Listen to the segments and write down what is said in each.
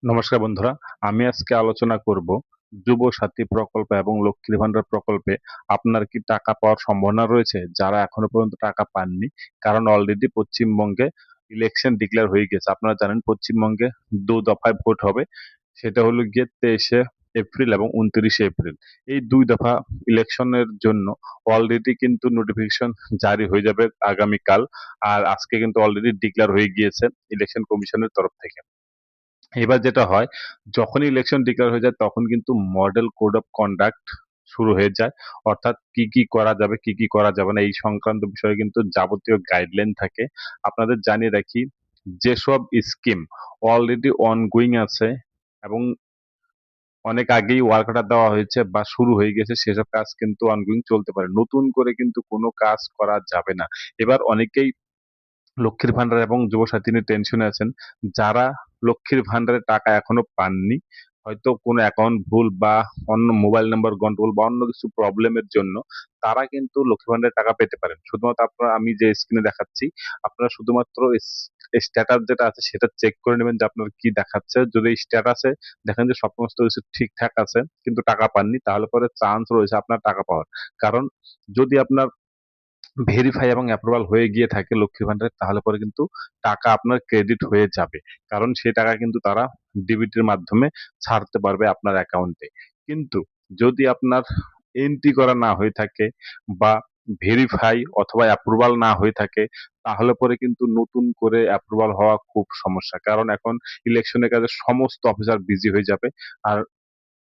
নমস্কার বন্ধুরা, আমি আজকে আলোচনা করব যুব সাথী প্রকল্প এবং লক্ষ্মীর ভান্ডার প্রকল্পে আপনার কি টাকা পাওয়ার সম্ভাবনা রয়েছে যারা এখনো পর্যন্ত টাকা পাননি। কারণ অলরেডি পশ্চিমবঙ্গে ইলেকশন ডিক্লেয়ার হয়ে গেছে। আপনারা জানেন পশ্চিমবঙ্গে দু দফায় ভোট হবে। সেটা হলো গিয়ে 23শে এপ্রিল এবং 29শে এপ্রিল। এই দুই দফা ইলেকশনের জন্য অলরেডি কিন্তু নোটিফিকেশন জারি হয়ে যাবে আগামীকাল। আর আজকে কিন্তু অলরেডি ডিক্লেয়ার হয়ে গিয়েছে ইলেকশন কমিশনের তরফ থেকে। এবার যেটা হয়, যখনই ইলেকশন ডিক্লেয়ার হয়ে যায় তখন কিন্তু মডেল কোড অফ কন্ডাক্ট শুরু হয়ে যায়। অর্থাৎ কি কি করা যাবে কি কি করা যাবে না এই সংক্রান্ত বিষয়ে কিন্তু যাবতীয় গাইডলাইন থাকে। আপনাদের জানিয়ে রাখি, যেসব স্কিম অলরেডি অনগোয়িং আছে এবং অনেক আগেই ওয়ার্ক অর্ডার দেওয়া হয়েছে বা শুরু হয়ে গেছে, সেসব কাজ কিন্তু অনগোয়িং চলতে পারে, নতুন করে কিন্তু কোনো কাজ করা যাবে না। এবার অনেকেই লক্ষ্মীর ভান্ডার এবং যুবসাথী নিয়ে টেনশনে আছেন। যারা লক্ষ্মীর ভান্ডারের টাকা এখনো পাননি, হয়তো কোনো অ্যাকাউন্ট ভুল বা অন্য মোবাইল নাম্বার গন্ডগোল বা অন্য কিছু প্রবলেমের জন্য তারা কিন্তু লক্ষ্মীর ভান্ডারের টাকা পেতে পারেন। শুধুমাত্র আপনারা, আমি যে স্ক্রিনে দেখাচ্ছি, আপনারা শুধুমাত্র স্ট্যাটাস যেটা আছে সেটা চেক করে নেবেন যে আপনার কি দেখাচ্ছে। যদি স্ট্যাটাসে দেখেন যে সমস্ত কিছু ঠিকঠাক আছে কিন্তু টাকা পাননি, তাহলে পরে চান্স রয়েছে আপনার টাকা পাওয়ার। কারণ যদি আপনার ভেরিফাই এবং অ্যাপ্রুভাল হয়ে গিয়ে থাকে লক্ষ্মীর ভান্ডারে, তাহলে পরে কিন্তু টাকা আপনার ক্রেডিট হয়ে যাবে। কারণ সেই টাকা কিন্তু তারা ডিবিটির মাধ্যমে ছাড়তে পারবে আপনার অ্যাকাউন্টে। কিন্তু যদি আপনার এন্ট্রি করা না হয়ে থাকে বা ভেরিফাই অথবা অ্যাপ্রুভাল না হয়ে থাকে, তাহলে পরে কিন্তু নতুন করে অ্যাপ্রুভাল হওয়া খুব সমস্যা। কারণ এখন ইলেকশনের কাজে সমস্ত অফিসার বিজি হয়ে যাবে। আর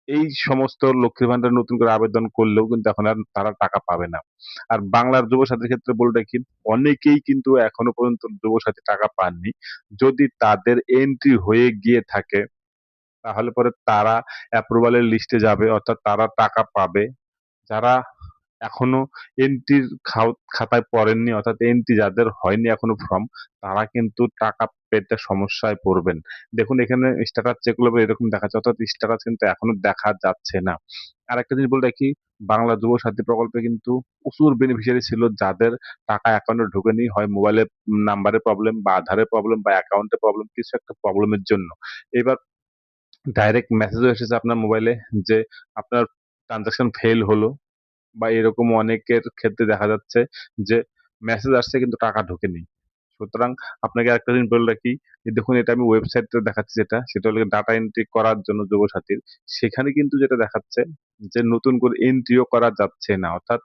এই সমস্ত লক্ষ্মীর ভান্ডার নতুন করে আবেদন করলেও কিন্তু এখন আর তারা টাকা পাবে না। আর বাংলার যুবসাথীর ক্ষেত্রে বলে রাখি, অনেকেই কিন্তু এখনো পর্যন্ত যুবসাথী টাকা পাননি। যদি তাদের এন্ট্রি হয়ে গিয়ে থাকে তাহলে পরে তারা অ্যাপ্রুভালের লিস্টে যাবে, অর্থাৎ তারা টাকা পাবে। যারা এখনো এন্ট্রির খাতায় পড়েননি, অর্থাৎ এন্ট্রি যাদের হয়নি এখনো ফর্ম, তারা কিন্তু টাকা পেতে সমস্যায় পড়বেন। দেখুন এখানে স্ট্যাটাস চেক করলে এরকম দেখাচ্ছে, অর্থাৎ স্ট্যাটাস কিন্তু এখনো দেখা যাচ্ছে না। আর একটা জিনিস বলে রাখি, বাংলা যুব সাথী প্রকল্পে কিন্তু প্রচুর বেনিফিশিয়ারি ছিল যাদের টাকা অ্যাকাউন্টে ঢোকেনি, হয় মোবাইলের নাম্বারের প্রবলেম বা আধারের প্রবলেম বা অ্যাকাউন্টের প্রবলেম, কিছু একটা প্রবলেমের জন্য। এবার ডাইরেক্ট মেসেজও এসেছে আপনার মোবাইলে যে আপনার ট্রানজাকশন ফেল হলো, বা এরকম অনেকের ক্ষেত্রে দেখা যাচ্ছে যে মেসেজ আসছে কিন্তু টাকা ঢোকেনি। সুতরাং আপনাকে আরেকটা জিনিস বলে রাখি, যে দেখুন এটা আমি ওয়েবসাইটে দেখাচ্ছি, সেটা হলো ডাটা এন্ট্রি করার জন্য যুবসাথীর। সেখানে কিন্তু যেটা দেখাচ্ছে যে নতুন করে এন্ট্রিও করা যাচ্ছে না। অর্থাৎ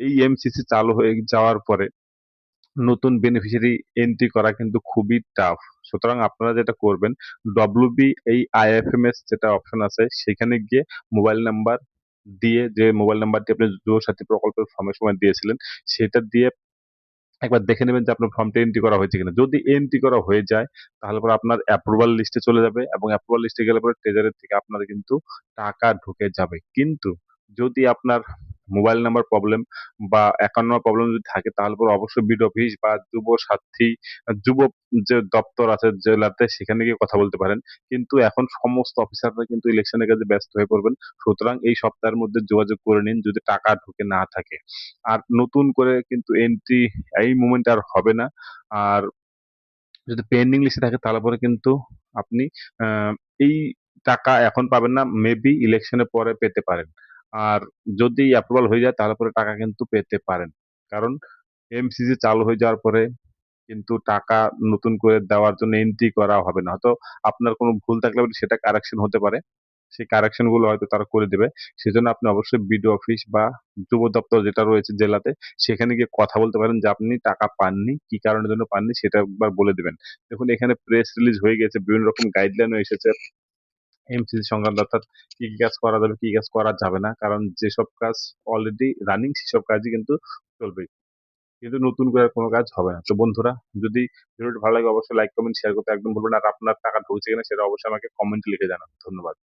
এই এমসিসি চালু হয়ে যাওয়ার পরে নতুন বেনিফিশিয়ারি এন্ট্রি করা কিন্তু খুবই টাফ। সুতরাং আপনারা যেটা করবেন, ডব্লিউবি এই আইএফএমএস যেটা অপশন আছে সেখানে গিয়ে মোবাইল নাম্বার দিয়ে, যে মোবাইল নাম্বারটি আপনি যুবসাথী প্রকল্পের ফর্মের সময় দিয়েছিলেন, সেটা দিয়ে একবার দেখে নেবেন যে আপনার ফর্মটা এন্ট্রি করা হয়েছে কিনা। যদি এন্ট্রি করা হয়ে যায় তাহলে পরে আপনার অ্যাপ্রুভাল লিস্টে চলে যাবে, এবং অ্যাপ্রুভাল লিস্টে গেলে পরে ট্রেজারের থেকে আপনার কিন্তু টাকা ঢুকে যাবে। কিন্তু যদি আপনার মোবাইল নাম্বার প্রবলেম বা অ্যাকাউন্ট নাম্বার প্রবলেম যদি থাকে, তাহলে পরে অবশ্যই বিড অফিস বা যুব সাথী যুব যে দপ্তর আছে জেলাতে, সেখানে গিয়ে কথা বলতে পারেন। কিন্তু এখন সমস্ত অফিসাররা কিন্তু ইলেকশনের কাজে ব্যস্ত হয়ে পড়বেন। সুতরাং এই সপ্তাহের মধ্যে যোগাযোগ করে নিন যদি টাকা ঢুকে না থাকে। আর নতুন করে কিন্তু এন্ট্রি এই মুমেন্ট আর হবে না। আর যদি পেন্ডিং লিস্টে থাকে তাহলে পরে কিন্তু আপনি আহ, এই টাকা এখন পাবেন না, মেবি ইলেকশনের পরে পেতে পারেন। আর যদি অ্যাপ্রুভাল হয়ে যায় তাহলে পরে টাকা কিন্তু পেতে পারেন। কারণ এমসিসি চালু হয়ে যাওয়ার পরে কিন্তু টাকা নতুন করে দেওয়ার জন্য এন্ট্রি করা হবে না। হয়তো আপনার কোনো ভুল থাকলে সেটা কারেকশন হতে পারে, সেই কারেকশন গুলো হয়তো তারা করে দেবে। সেজন্য আপনি অবশ্যই বিডিও অফিস বা যুব দপ্তর যেটা রয়েছে জেলাতে, সেখানে গিয়ে কথা বলতে পারেন যে আপনি টাকা পাননি, কি কারণের জন্য পাননি সেটা একবার বলে দিবেন। দেখুন এখানে প্রেস রিলিজ হয়ে গেছে, বিভিন্ন রকম গাইডলাইনও এসেছে এমসিসি সংক্রান্ত, অর্থাৎ কি কি কাজ করা যাবে কি কি কাজ করা যাবে না। কারণ যেসব কাজ অলরেডি রানিং সেসব কাজই কিন্তু চলবে, কিন্তু নতুন করে আর কোনো কাজ হবে না। তো বন্ধুরা, যদি ভিডিওটি ভালো লাগে অবশ্যই লাইক কমেন্ট শেয়ার করতে একদম ভুলবেন না। আর আপনার টাকা ঢুকছে কিনা সেটা অবশ্যই আমাকে কমেন্টে লিখে জানান। ধন্যবাদ।